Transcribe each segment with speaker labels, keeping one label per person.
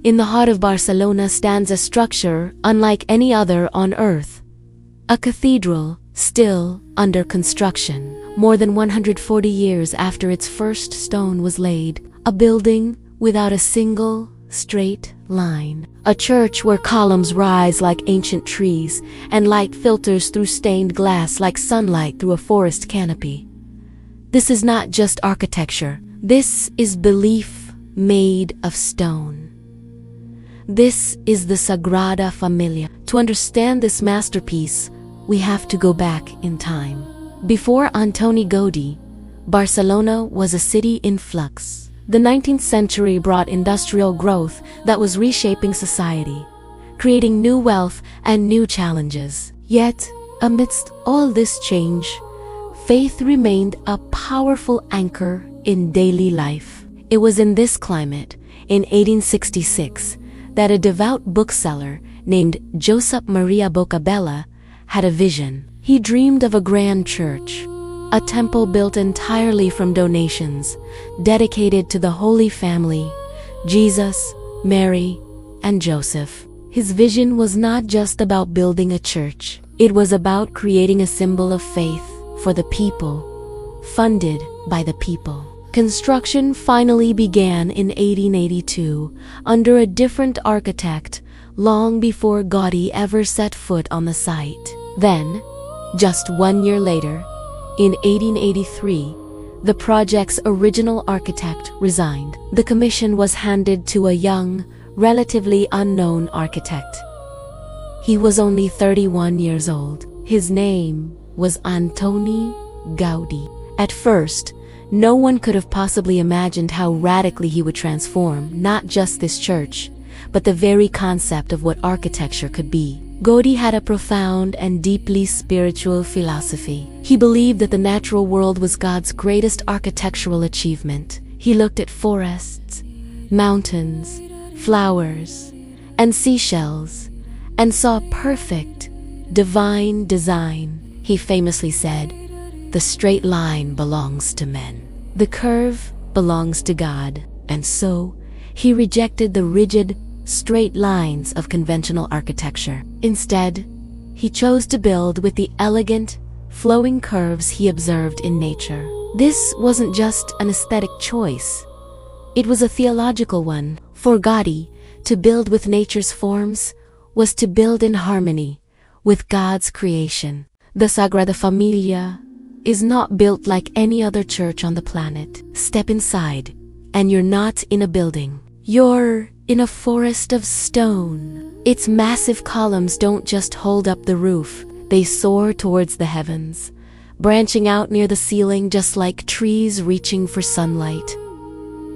Speaker 1: In the heart of Barcelona stands a structure unlike any other on earth. A cathedral, still under construction, more than 140 years after its first stone was laid. A building without a single straight line. A church where columns rise like ancient trees and light filters through stained glass like sunlight through a forest canopy. This is not just architecture. This is belief made of stone. This is the Sagrada Família. To understand this masterpiece, we have to go back in time. Before Antoni Gaudí, Barcelona was a city in flux. The 19th century brought industrial growth that was reshaping society, creating new wealth and new challenges. Yet, amidst all this change, faith remained a powerful anchor in daily life. It was in this climate, in 1866, that a devout bookseller named Josep Maria Bocabella had a vision. He dreamed of a grand church, a temple built entirely from donations, dedicated to the Holy Family, Jesus, Mary, and Joseph. His vision was not just about building a church. It was about creating a symbol of faith for the people, funded by the people. Construction finally began in 1882 under a different architect, long before Gaudí ever set foot on the site. Then, just 1 year later, in 1883, the project's original architect resigned. The commission was handed to a young, relatively unknown architect. He was only 31 years old. His name was Antoni Gaudí. At first, no one could have possibly imagined how radically he would transform not just this church, but the very concept of what architecture could be. Gaudí had a profound and deeply spiritual philosophy. He believed that the natural world was God's greatest architectural achievement. He looked at forests, mountains, flowers, and seashells, and saw perfect, divine design. He famously said, "The straight line belongs to men. The curve belongs to God." And so, he rejected the rigid, straight lines of conventional architecture. Instead, he chose to build with the elegant, flowing curves he observed in nature. This wasn't just an aesthetic choice. It was a theological one. For Gaudí, to build with nature's forms was to build in harmony with God's creation. The Sagrada Família is not built like any other church on the planet. Step inside, and you're not in a building. You're in a forest of stone. Its massive columns don't just hold up the roof, they soar towards the heavens, branching out near the ceiling just like trees reaching for sunlight.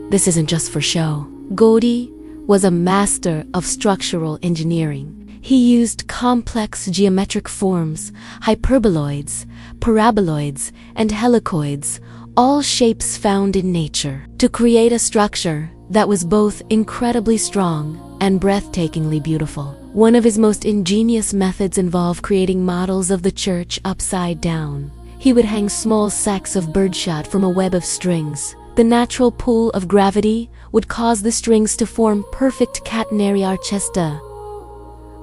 Speaker 1: This isn't just for show. Gaudí was a master of structural engineering. He used complex geometric forms, hyperboloids, paraboloids, and helicoids, all shapes found in nature, to create a structure that was both incredibly strong and breathtakingly beautiful. One of his most ingenious methods involved creating models of the church upside down. He would hang small sacks of birdshot from a web of strings. The natural pull of gravity would cause the strings to form perfect catenary archesta,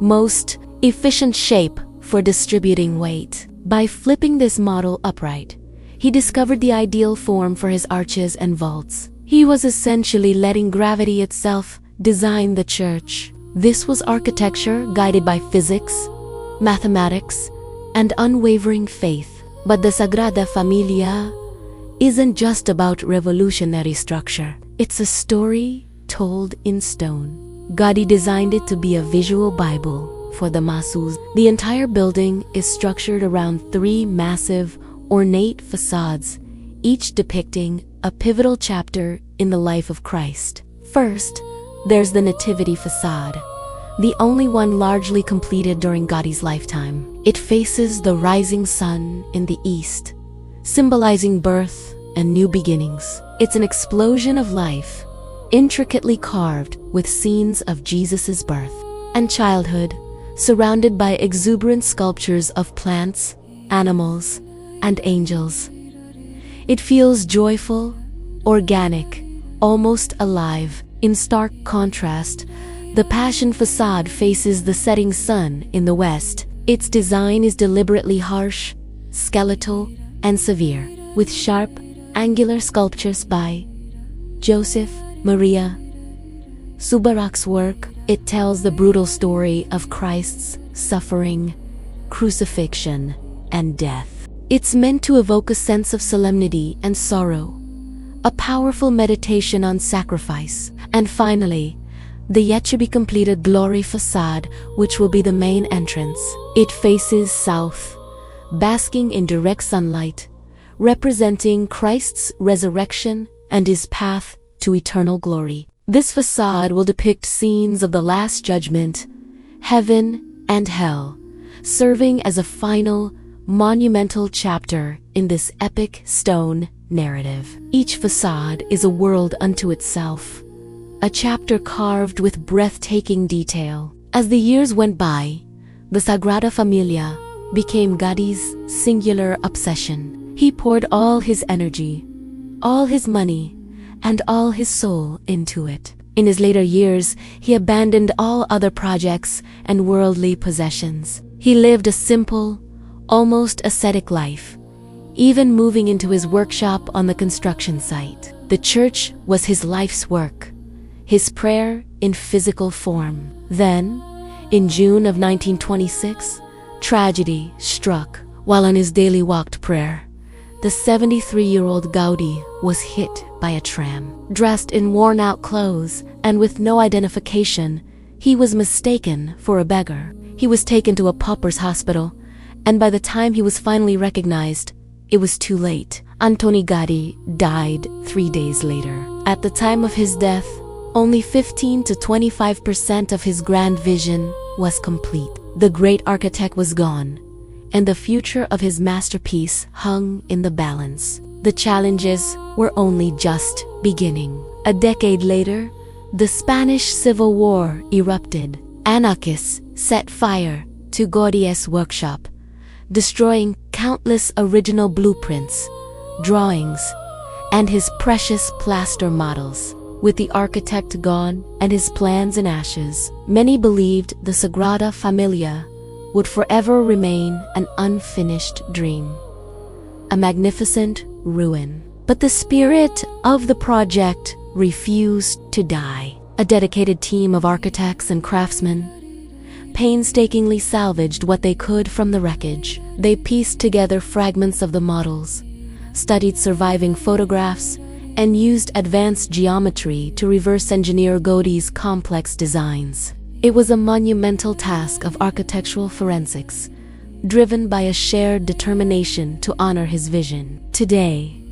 Speaker 1: most efficient shape for distributing weight. By flipping this model upright, he discovered the ideal form for his arches and vaults. He was essentially letting gravity itself design the church. This was architecture guided by physics, mathematics, and unwavering faith. But the Sagrada Família isn't just about revolutionary structure. It's a story told in stone. Gaudí designed it to be a visual Bible for the masses. The entire building is structured around 3 massive, ornate facades, each depicting a pivotal chapter in the life of Christ. First, there's the Nativity facade, the only one largely completed during Gaudí's lifetime. It faces the rising sun in the east, symbolizing birth and new beginnings. It's an explosion of life, intricately carved with scenes of Jesus' birth and childhood, surrounded by exuberant sculptures of plants, animals, and angels. It feels joyful, organic, almost alive. In stark contrast, The Passion facade faces the setting sun in the west. Its design is deliberately harsh, skeletal, and severe, with sharp, angular sculptures by Joseph Maria Subarak's work. It tells the brutal story of Christ's suffering, crucifixion, and death. It's meant to evoke a sense of solemnity and sorrow, a powerful meditation on sacrifice. And finally, the yet-to-be-completed Glory facade, which will be the main entrance. It faces south, basking in direct sunlight, representing Christ's resurrection and his path to eternal glory. This facade will depict scenes of the Last Judgment, heaven and hell, serving as a final, monumental chapter in this epic stone narrative. Each facade is a world unto itself, a chapter carved with breathtaking detail. As the years went by, the Sagrada Familia became Gaudí's singular obsession. He poured all his energy, all his money, and all his soul into it. In his later years, he abandoned all other projects and worldly possessions. He lived a simple, almost ascetic life, even moving into his workshop on the construction site. The church was his life's work, his prayer in physical form. Then, in June of 1926, tragedy struck. While on his daily walk to prayer, the 73-year-old Gaudí was hit by a tram. Dressed in worn-out clothes and with no identification, he was mistaken for a beggar. He was taken to a pauper's hospital, and by the time he was finally recognized, it was too late. Antoni Gaudí died 3 days later. At the time of his death, only 15 to 25% of his grand vision was complete. The great architect was gone, and the future of his masterpiece hung in the balance. The challenges were only just beginning. A decade later, the Spanish Civil War erupted. Anarchists set fire to Gaudí's workshop, destroying countless original blueprints, drawings, and his precious plaster models. With the architect gone and his plans in ashes, many believed the Sagrada Familia would forever remain an unfinished dream, a magnificent ruin. But the spirit of the project refused to die. A dedicated team of architects and craftsmen painstakingly salvaged what they could from the wreckage. They pieced together fragments of the models, studied surviving photographs, and used advanced geometry to reverse engineer Gaudí's complex designs. It was a monumental task of architectural forensics, driven by a shared determination to honor his vision. Today,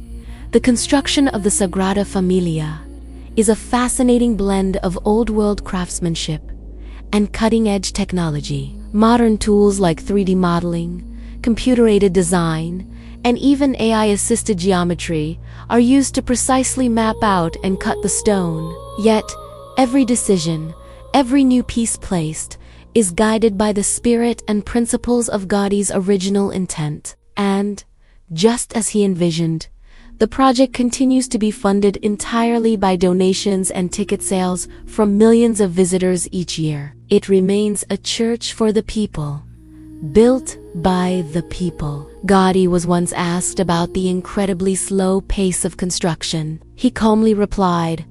Speaker 1: the construction of the Sagrada Familia is a fascinating blend of old-world craftsmanship and cutting-edge technology. Modern tools like 3D modeling, computer-aided design, and even AI-assisted geometry are used to precisely map out and cut the stone. Yet, every decision, every new piece placed, is guided by the spirit and principles of Gaudí's original intent. And, just as he envisioned, the project continues to be funded entirely by donations and ticket sales from millions of visitors each year. It remains a church for the people, built by the people. Gaudí was once asked about the incredibly slow pace of construction. He calmly replied,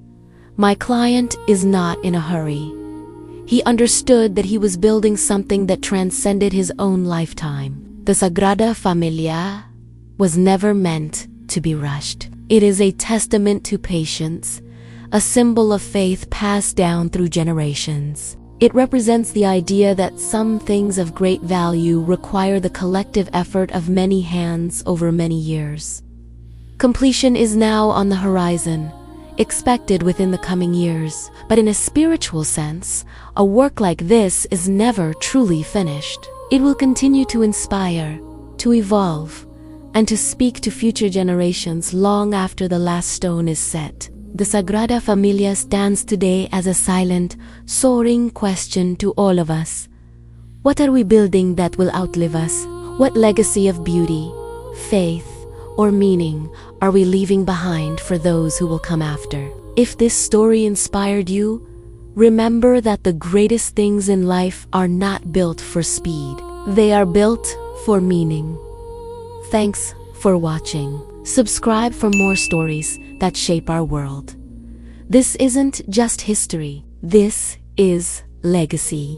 Speaker 1: "My client is not in a hurry." He understood that he was building something that transcended his own lifetime. The Sagrada Familia was never meant to be rushed. It is a testament to patience, a symbol of faith passed down through generations. It represents the idea that some things of great value require the collective effort of many hands over many years. Completion is now on the horizon, expected within the coming years. But in a spiritual sense, a work like this is never truly finished. It will continue to inspire, to evolve, and to speak to future generations long after the last stone is set. The Sagrada Familia stands today as a silent, soaring question to all of us. What are we building that will outlive us? What legacy of beauty, faith, or meaning are we leaving behind for those who will come after? If this story inspired you, Remember that the greatest things in life are not built for speed. They are built for meaning. Thanks for watching. Subscribe for more stories that shape our world. This isn't just history. This is legacy.